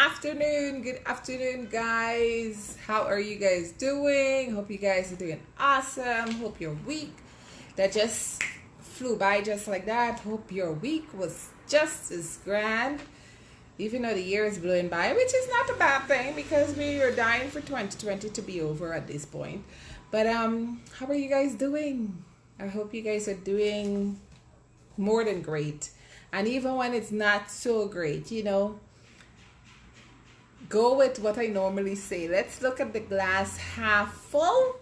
Good afternoon, guys. How are you guys doing? Hope you guys are doing awesome. Hope your week that just flew by just like that. Hope your week was just as grand, even though the year is blowing by, which is not a bad thing because we are dying for 2020 to be over at this point. But how are you guys doing? I hope you guys are doing more than great. And even when it's not so great, go with what I normally say. Let's look at the glass half full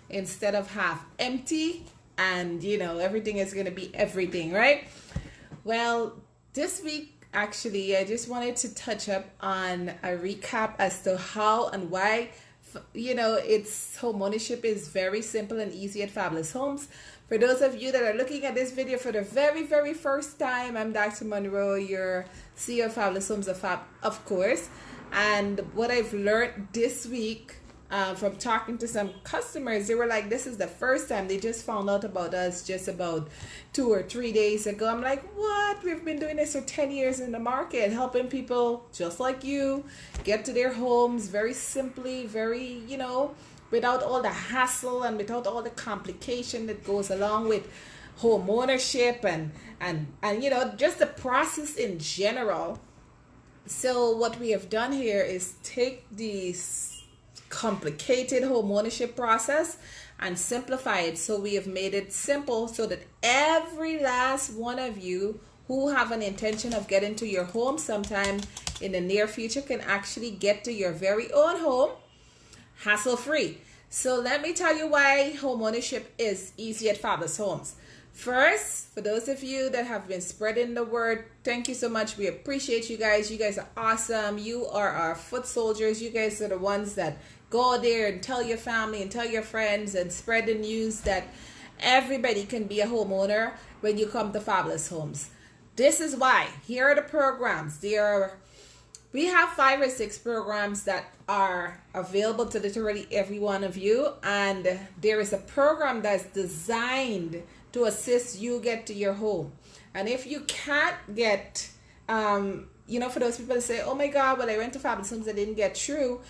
instead of half empty. And, everything is going to be everything, right? Well, this week, actually, I just wanted to touch up on a recap as to how and why, it's home ownership is very simple and easy at Fabulous Homes. For those of you that are looking at this video for the very, very first time, I'm Dr. Monroe, your CEO of Fabulous Homes of course. And what I've learned this week from talking to some customers, they were like, this is the first time they just found out about us just about 2 or 3 days ago. I'm like, what? We've been doing this for 10 years in the market, helping people just like you get to their homes very simply, very, without all the hassle and without all the complication that goes along with home ownership and just the process in general. So what we have done here is take this complicated home ownership process and simplify it. So we have made it simple so that every last one of you who have an intention of getting to your home sometime in the near future can actually get to your very own home hassle-free. So let me tell you why home ownership is easy at Fabulous Homes. First, for those of you that have been spreading the word, thank you so much. We appreciate you guys. You guys are awesome. You are our foot soldiers. You guys are the ones that go there and tell your family and tell your friends and spread the news that everybody can be a homeowner when you come to Fabulous Homes. This is why. Here are the programs. We have 5 or 6 programs that are available to literally every one of you. And there is a program that's designed to assist you get to your home. And if you can't get, for those people that say, oh my God, well, I went to Fabulous Homes, I didn't get through.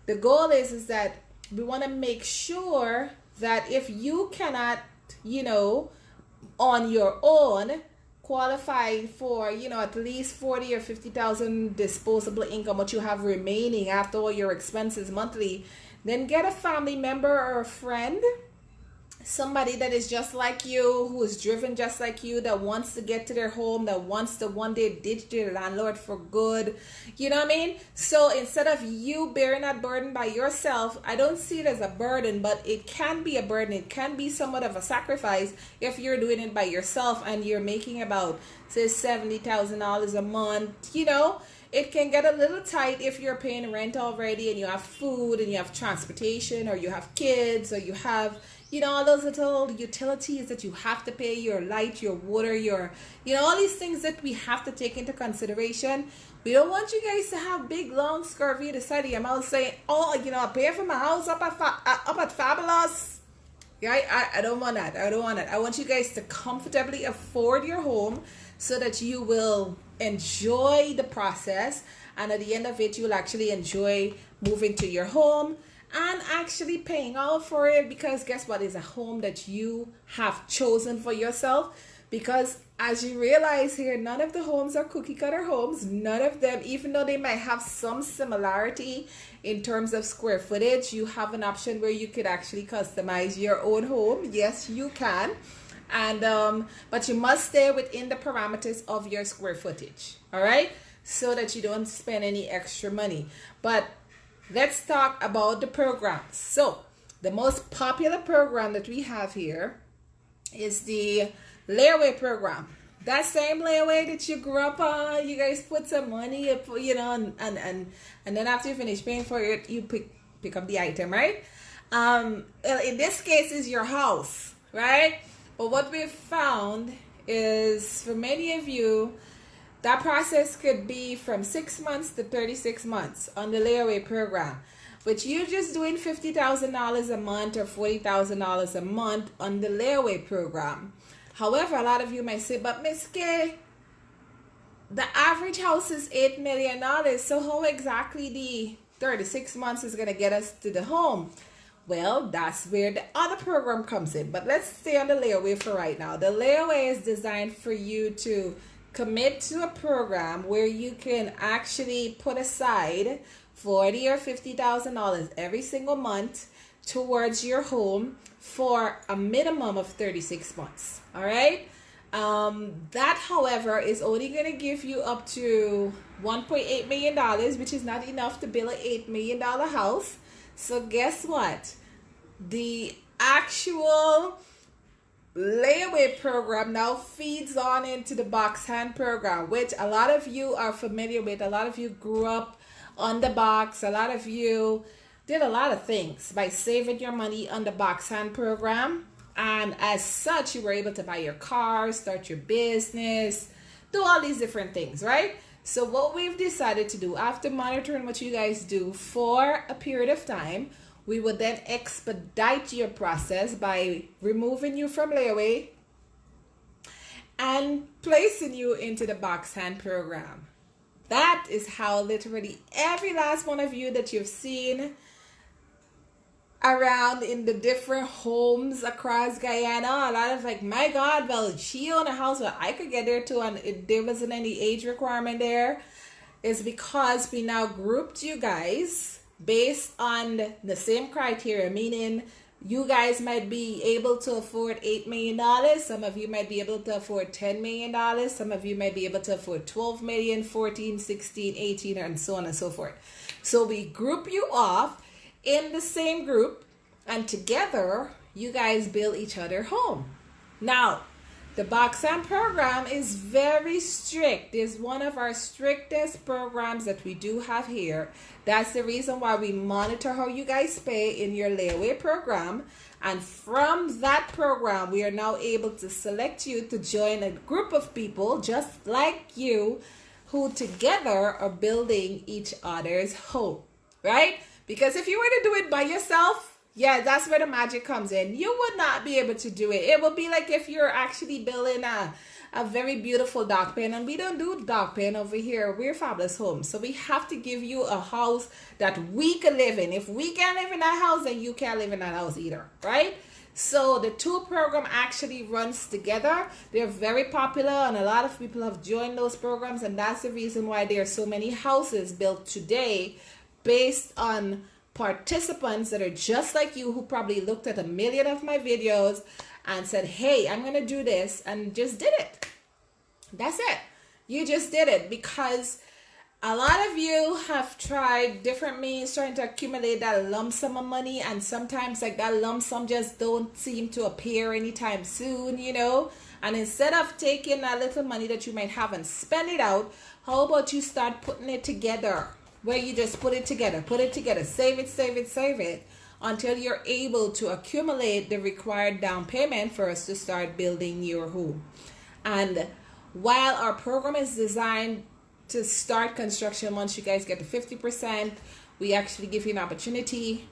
The goal is that we want to make sure that if you cannot, on your own, qualify for at least 40 or 50,000 disposable income, what you have remaining after all your expenses monthly, then get a family member or a friend, somebody that is just like you, who is driven just like you, that wants to get to their home, that wants to one day ditch their landlord for good. You know what I mean? So instead of you bearing that burden by yourself, I don't see it as a burden, but it can be a burden. It can be somewhat of a sacrifice if you're doing it by yourself and you're making about, say, $70,000 a month. It can get a little tight if you're paying rent already and you have food and you have transportation or you have kids or you have all those little utilities that you have to pay, your light, your water, all these things that we have to take into consideration. We don't want you guys to have big, long, scurvy to side of your mouth saying, I pay for my house up at Fabulous. Yeah, I don't want that. I want you guys to comfortably afford your home so that you will enjoy the process. And at the end of it, you'll actually enjoy moving to your home and actually paying out for it, because guess what? It's a home that you have chosen for yourself. Because as you realize here, none of the homes are cookie cutter homes. None of them, even though they might have some similarity in terms of square footage, you have an option where you could actually customize your own home. Yes, you can. And but you must stay within the parameters of your square footage. All right, so that you don't spend any extra money. But let's talk about the programs. So the most popular program that we have here is the Layaway Program. That same layaway that you grew up on, you guys put some money, and then after you finish paying for it, you pick up the item, right? In this case, is your house, right? But what we've found is, for many of you, that process could be from 6 months to 36 months on the Layaway Program, which you're just doing $50,000 a month or $40,000 a month on the Layaway Program. However, a lot of you might say, but Miss K, the average house is $8 million. So how exactly the 36 months is going to get us to the home? Well, that's where the other program comes in. But let's stay on the layaway for right now. The layaway is designed for you to commit to a program where you can actually put aside $40,000 or $50,000 every single month towards your home for a minimum of 36 months. All right. That, however, is only going to give you up to $1.8 million, which is not enough to build an $8 million house. So guess what? The actual layaway program now feeds on into the box hand program, which a lot of you are familiar with. A lot of you grew up on the box. A lot of you did a lot of things by saving your money on the box hand program. And as such, you were able to buy your car, start your business, do all these different things, right? So what we've decided to do, after monitoring what you guys do for a period of time, we would then expedite your process by removing you from layaway and placing you into the box hand program. That is how literally every last one of you that you've seen around in the different homes across Guyana, a lot of like, my God, well, she owned a house, well, I could get there too, and there wasn't any age requirement there, is because we now grouped you guys based on the same criteria, meaning you guys might be able to afford $8 million. Some of you might be able to afford $10 million. Some of you might be able to afford 12 million, 14, 16, 18, and so on and so forth. So we group you off in the same group, and together you guys build each other home. Now, the box hand program is very strict. It's one of our strictest programs that we do have here. That's the reason why we monitor how you guys pay in your layaway program. And from that program, we are now able to select you to join a group of people just like you who together are building each other's home, right? Because if you were to do it by yourself, yeah, that's where the magic comes in. You would not be able to do it. It would be like if you're actually building a very beautiful dog pen, and we don't do dog pen over here. We're Fabulous Homes. So we have to give you a house that we can live in. If we can't live in that house, then you can't live in that house either, right? So the two program actually runs together. They're very popular, and a lot of people have joined those programs, and that's the reason why there are so many houses built today based on participants that are just like you, who probably looked at a million of my videos and said, hey, I'm going to do this, and just did it. That's it. You just did it, because a lot of you have tried different means trying to accumulate that lump sum of money, and sometimes like that lump sum just don't seem to appear anytime soon, you know. And instead of taking that little money that you might have and spend it out, how about you start putting it together, where you just put it together, save it until you're able to accumulate the required down payment for us to start building your home. And while our program is designed to start construction once you guys get to 50%, we actually give you an opportunity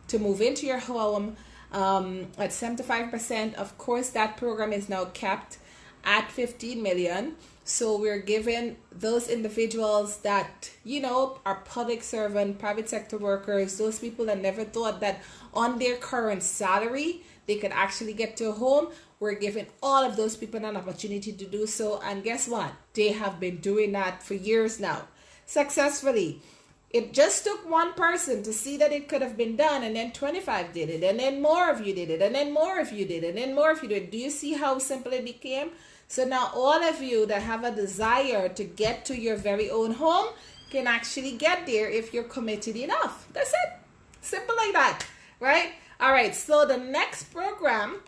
to move into your home at 75%. Of course, that program is now capped at 15 million. So we're giving those individuals that, you know, are public servant, private sector workers, those people that never thought that on their current salary they could actually get to a home. We're giving all of those people an opportunity to do so. And guess what? They have been doing that for years now, successfully. It just took one person to see that it could have been done, and then 25 did it, and then more of you did it, and then more of you did it, and then more of you did it. Do you see how simple it became? So now all of you that have a desire to get to your very own home can actually get there if you're committed enough. That's it. Simple like that, right? All right, so the next program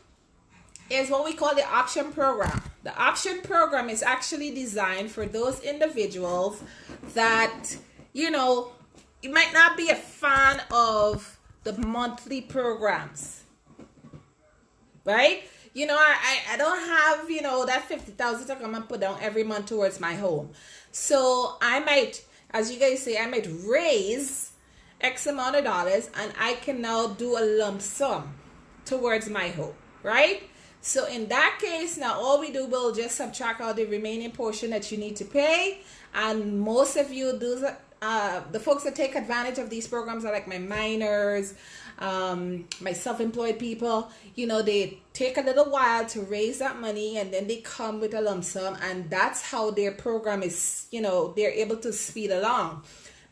is what we call the option program. The option program is actually designed for those individuals that, you know, you might not be a fan of the monthly programs, right? You know, I don't have, you know, that 50,000 to come and put down every month towards my home. So I might, as you guys say, I might raise X amount of dollars, and I can now do a lump sum towards my home, right? So in that case, now all we do, we'll just subtract out the remaining portion that you need to pay. And most of you do, the folks that take advantage of these programs are like my minors, my self-employed people. You know, they take a little while to raise that money, and then they come with a lump sum, and that's how their program is, you know, they're able to speed along,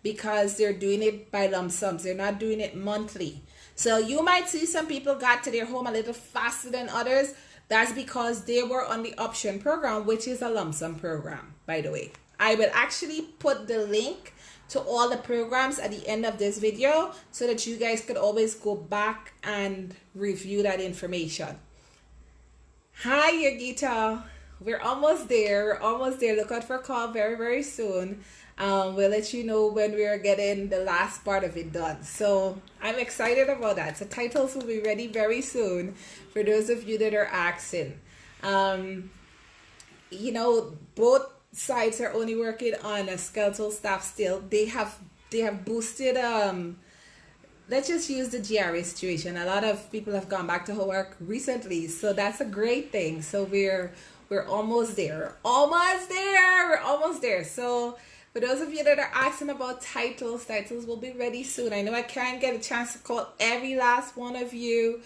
because they're doing it by lump sums. They're not doing it monthly. So you might see some people got to their home a little faster than others. That's because they were on the option program, which is a lump sum program, by the way. I will actually put the link to all the programs at the end of this video so that you guys could always go back and review that information. Hi, Yogita. We're almost there. We're almost there. Look out for a call very, very soon. We'll let you know when we're getting the last part of it done. So I'm excited about that. So titles will be ready very soon for those of you that are asking. You know, both sides are only working on a skeletal staff still. They have boosted, let's just use the GRA situation. A lot of people have gone back to work recently, so that's a great thing. So we're almost there. We're almost there. So for those of you that are asking about titles will be ready soon. I know I can't get a chance to call every last one of you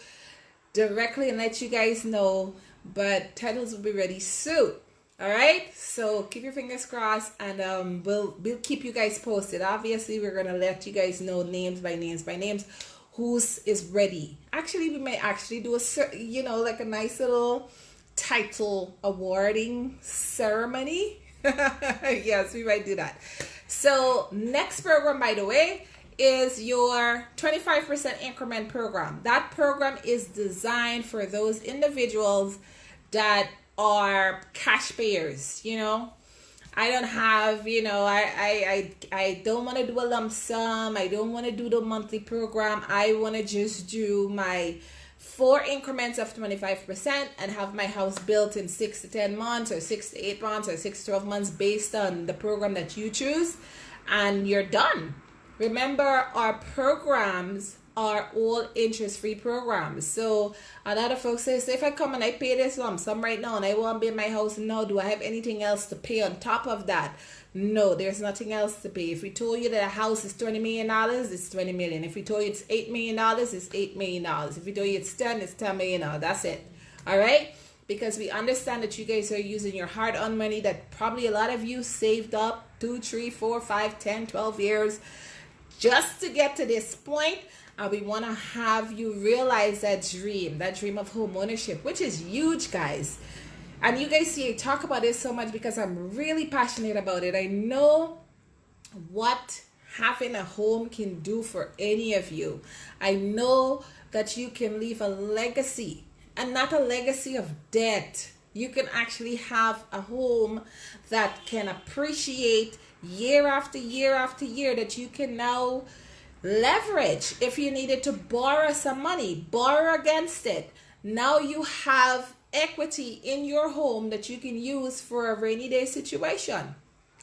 directly and let you guys know, but titles will be ready soon. All right, so keep your fingers crossed, and we'll keep you guys posted. Obviously, we're gonna let you guys know names by names who's is ready. Actually, we may actually do a, you know, like a nice little title awarding ceremony. Yes, we might do that. So next program, by the way, is your 25% increment program. That program is designed for those individuals that are cash payers. You know, I don't have, you know, I don't want to do a lump sum. I don't want to do the monthly program. I want to just do my 4 increments of 25% and have my house built in 6 to 10 months or 6 to 8 months or 6 to 12 months based on the program that you choose, and you're done. Remember, our programs are all interest-free programs. So a lot of folks say, so if I come and I pay this lump sum right now and I want to build my house now, do I have anything else to pay on top of that? No, there's nothing else to pay. If we told you that a house is $20 million, it's $20 million. If we told you it's $8 million, it's $8 million. If we told you it's 10, it's $10 million. That's it. All right? Because we understand that you guys are using your hard-earned money that probably a lot of you saved up 2, 3, 4, 5, 10, 12 years just to get to this point. And we want to have you realize that dream of home ownership, which is huge, guys. And you guys see I talk about this so much because I'm really passionate about it. I know what having a home can do for any of you. I know that you can leave a legacy, and not a legacy of debt. You can actually have a home that can appreciate year after year after year, that you can now leverage. If you needed to borrow some money, borrow against it. Now you have equity in your home that you can use for a rainy day situation,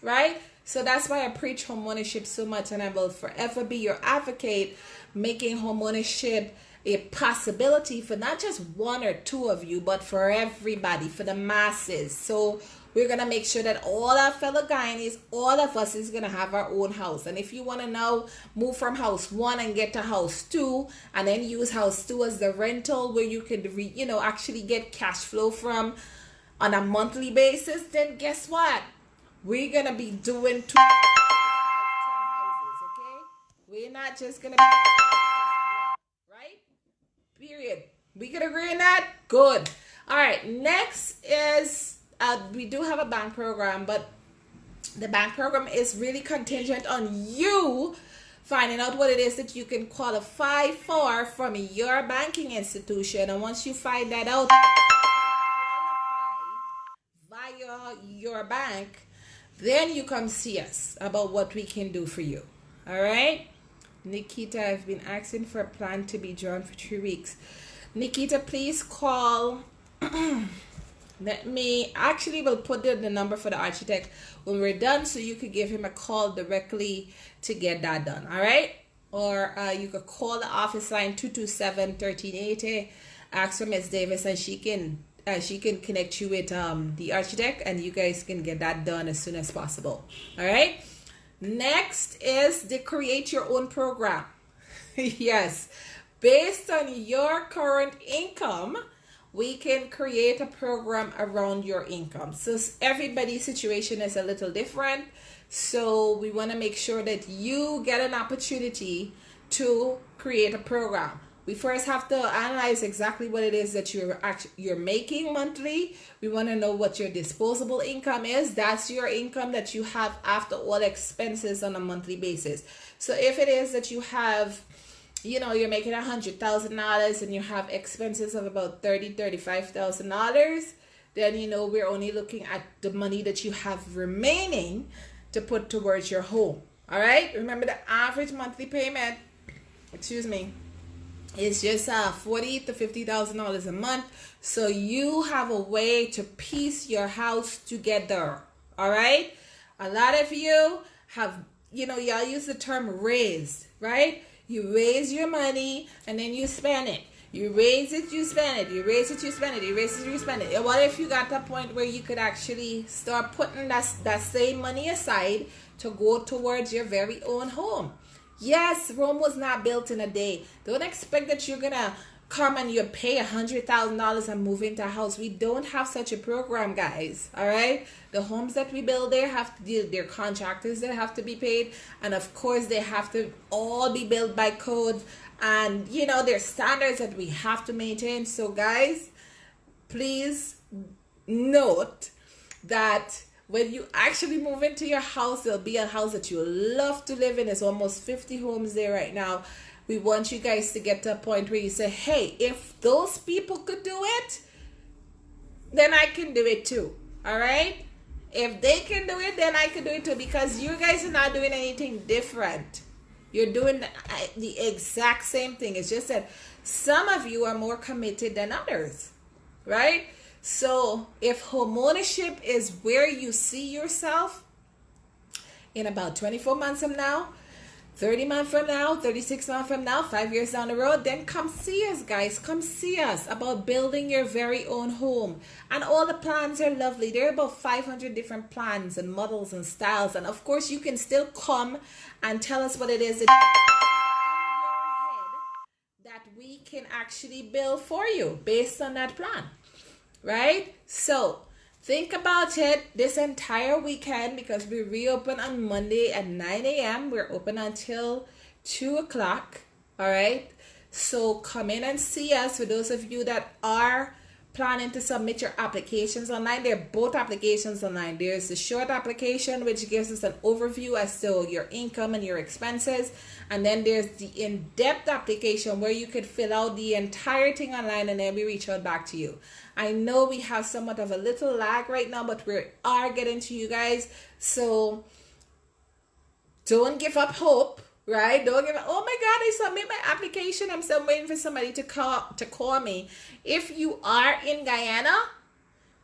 right? So that's why I preach home ownership so much, and I will forever be your advocate, making home ownership a possibility for not just 1 or 2 of you, but for everybody, for the masses. So we're going to make sure that all our fellow Guyanese, all of us, is going to have our own house. And if you want to now move from house 1 and get to house 2, and then use house 2 as the rental where you can, actually get cash flow from on a monthly basis, then guess what? We're going to be doing 2 houses, okay? We're not just going to be right? Period. We can agree on that? Good. All right. Next is, we do have a bank program, but the bank program is really contingent on you finding out what it is that you can qualify for from your banking institution. And once you find that out via your bank, then you come see us about what we can do for you. All right? Nikita, I've been asking for a plan to be drawn for 3 weeks. Nikita, please call. We'll put the number for the architect when we're done, so you could give him a call directly to get that done. All right? Or you could call the office line 227-1380, ask for Ms. Davis, and she can she can connect you with the architect, and you guys can get that done as soon as possible. All right. Next is the create your own program. Yes, based on your current income, we can create a program around your income. So everybody's situation is a little different. So we want to make sure that you get an opportunity to create a program. We first have to analyze exactly what it is that you're making monthly. We want to know what your disposable income is. That's your income that you have after all expenses on a monthly basis. So if it is that you have, you're making $100,000 and you have expenses of about $35,000, then we're only looking at the money that you have remaining to put towards your home. All right. Remember, the average monthly payment, it's just $40,000 to $50,000 a month. So you have a way to piece your house together. All right. A lot of you have, y'all use the term raise, right? You raise your money and then you spend it. You raise it, you spend it. You raise it, you spend it. You raise it, you spend it. And what if you got to a point where you could actually start putting that same money aside to go towards your very own home? Yes, Rome was not built in a day. Don't expect that you're going to come and you pay $100,000 and move into a house. We don't have such a program, guys. All right. The homes that we build there they're contractors that have to be paid. And of course, they have to all be built by code. And, there's standards that we have to maintain. So, guys, please note that when you actually move into your house, there'll be a house that you love to live in. There's almost 50 homes there right now. We want you guys to get to a point where you say, hey, if those people could do it, then I can do it too. All right? If they can do it, then I can do it too, because you guys are not doing anything different. You're doing the exact same thing. It's just that some of you are more committed than others, right? So if homeownership is where you see yourself in about 24 months from now, 30 months from now, 36 months from now, 5 years down the road, then come see us, guys. Come see us about building your very own home. And all the plans are lovely. There are about 500 different plans and models and styles. And of course, you can still come and tell us what it is that we can actually build for you based on that plan. Right? So think about it this entire weekend, because we reopen on Monday at 9 a.m. We're open until 2 o'clock. All right. So come in and see us. For those of you that are planning to submit your applications online, there are both applications online. There's the short application, which gives us an overview as to your income and your expenses. And then there's the in-depth application where you could fill out the entire thing online, and then we reach out back to you. I know we have somewhat of a little lag right now, but we are getting to you guys. So don't give up hope, right? Don't give up. Oh my God, I submit my application. I'm still waiting for somebody to call me. If you are in Guyana,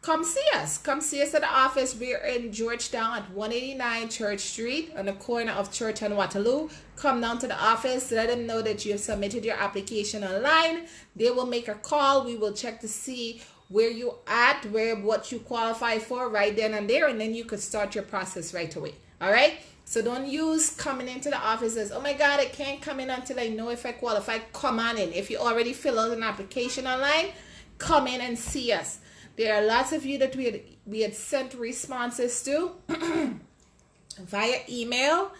come see us. Come see us at the office. We're in Georgetown at 189 Church Street on the corner of Church and Waterloo. Come down to the office. Let them know that you have submitted your application online. They will make a call. We will check to see where you at, what you qualify for right then and there, and then you could start your process right away. All right? So don't use coming into the office as, oh my God, I can't come in until I know if I qualify. Come on in. If you already fill out an application online, come in and see us. There are lots of you that we had sent responses to via email.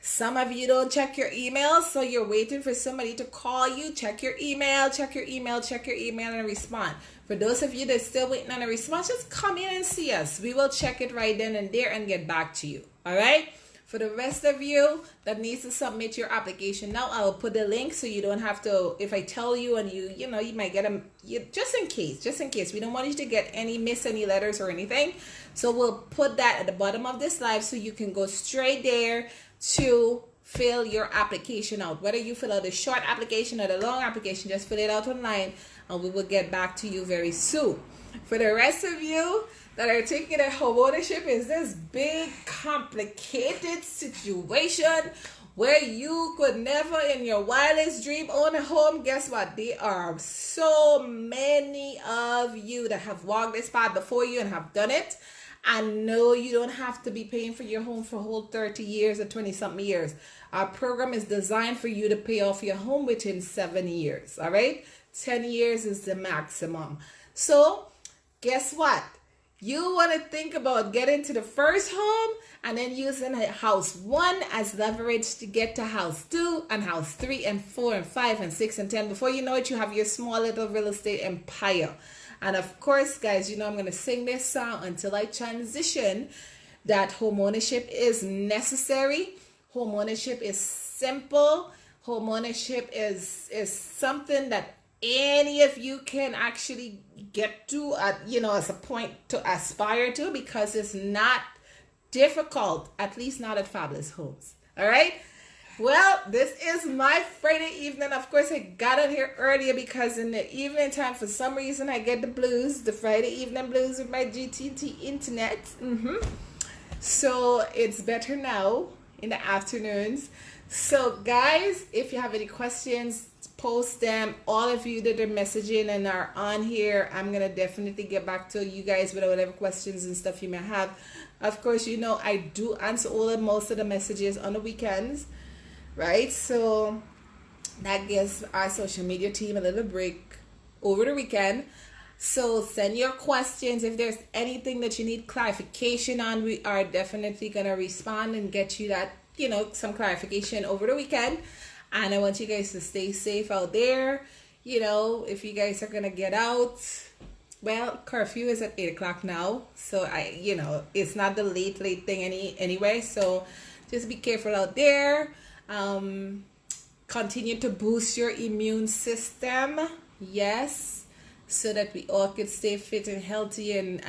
Some of you don't check your email, so you're waiting for somebody to call you. Check your email, and respond. For those of you that's still waiting on a response, just come in and see us. We will check it right then and there and get back to you. All right? For the rest of you that needs to submit your application now, I'll put the link so you don't have to, if I tell you and you might get them, just in case. We don't want you to miss any letters or anything. So we'll put that at the bottom of this live so you can go straight there to fill your application out. Whether you fill out the short application or the long application, just fill it out online and we will get back to you very soon. For the rest of you that are thinking that homeownership is this big, complicated situation where you could never in your wildest dream own a home. Guess what? There are so many of you that have walked this path before you and have done it. And no, you don't have to be paying for your home for a whole 30 years or 20 something years. Our program is designed for you to pay off your home within 7 years. All right, 10 years is the maximum. So guess what? You want to think about getting to the first home and then using house 1 as leverage to get to house 2 and house 3 and 4 and 5 and 6 and 10. Before you know it, you have your small little real estate empire. And of course, guys, you know I'm going to sing this song until I transition that homeownership is necessary. Homeownership is simple. Homeownership is something that any of you can actually get to, as a point to aspire to, because it's not difficult, at least not at Fabulous Homes. All right. Well, this is my Friday evening. Of course, I got on here earlier because in the evening time, for some reason, I get the blues, the Friday evening blues with my GTT internet. So it's better now in the afternoons. So guys, if you have any questions, post them. All of you that are messaging and are on here, I'm going to definitely get back to you guys with whatever questions and stuff you may have. Of course, you know, I do answer most of the messages on the weekends. Right, so that gives our social media team a little break over the weekend. So send your questions. If there's anything that you need clarification on, we are definitely going to respond and get you that, some clarification over the weekend. And I want you guys to stay safe out there. If you guys are going to get out, well, curfew is at 8 o'clock now. So it's not the late thing anyway. So just be careful out there. Continue to boost your immune system, yes, so that we all can stay fit and healthy and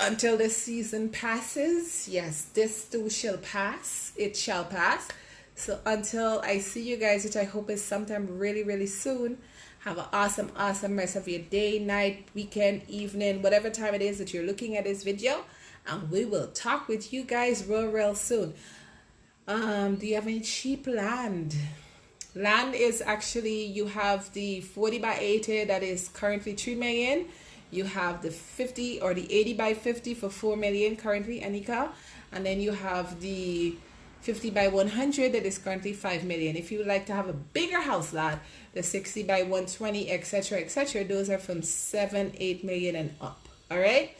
until the season passes. Yes, this too shall pass. It shall pass. So until I see you guys, which I hope is sometime really, really soon, have an awesome rest of your day, night, weekend, evening, whatever time it is that you're looking at this video, and we will talk with you guys real soon. Do you have any cheap land? Land is actually, you have the 40 by 80 that is currently 3 million. You have the 50 or the 80 by 50 for 4 million currently, Anika. And then you have the 50 by 100 that is currently 5 million. If you would like to have a bigger house lot, the 60 by 120, etc., those are from 7-8 million and up. All right.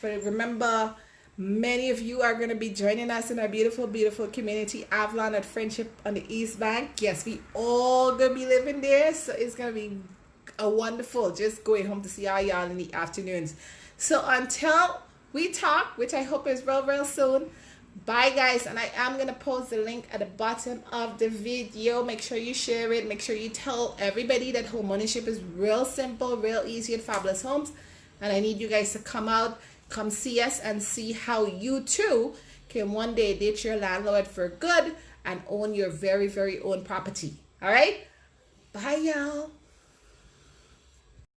Remember, many of you are going to be joining us in our beautiful community, Avalon at Friendship on the East Bank. Yes, we all going to be living there. So it's going to be a wonderful just going home to see all y'all in the afternoons. So until we talk, which I hope is real soon, bye guys. And I am going to post the link at the bottom of the video. Make sure you share it. Make sure you tell everybody that homeownership is real simple, real easy at Fabulous Homes. And I need you guys to come see us and see how you too can one day date your landlord for good and own your very own property. All right, bye y'all.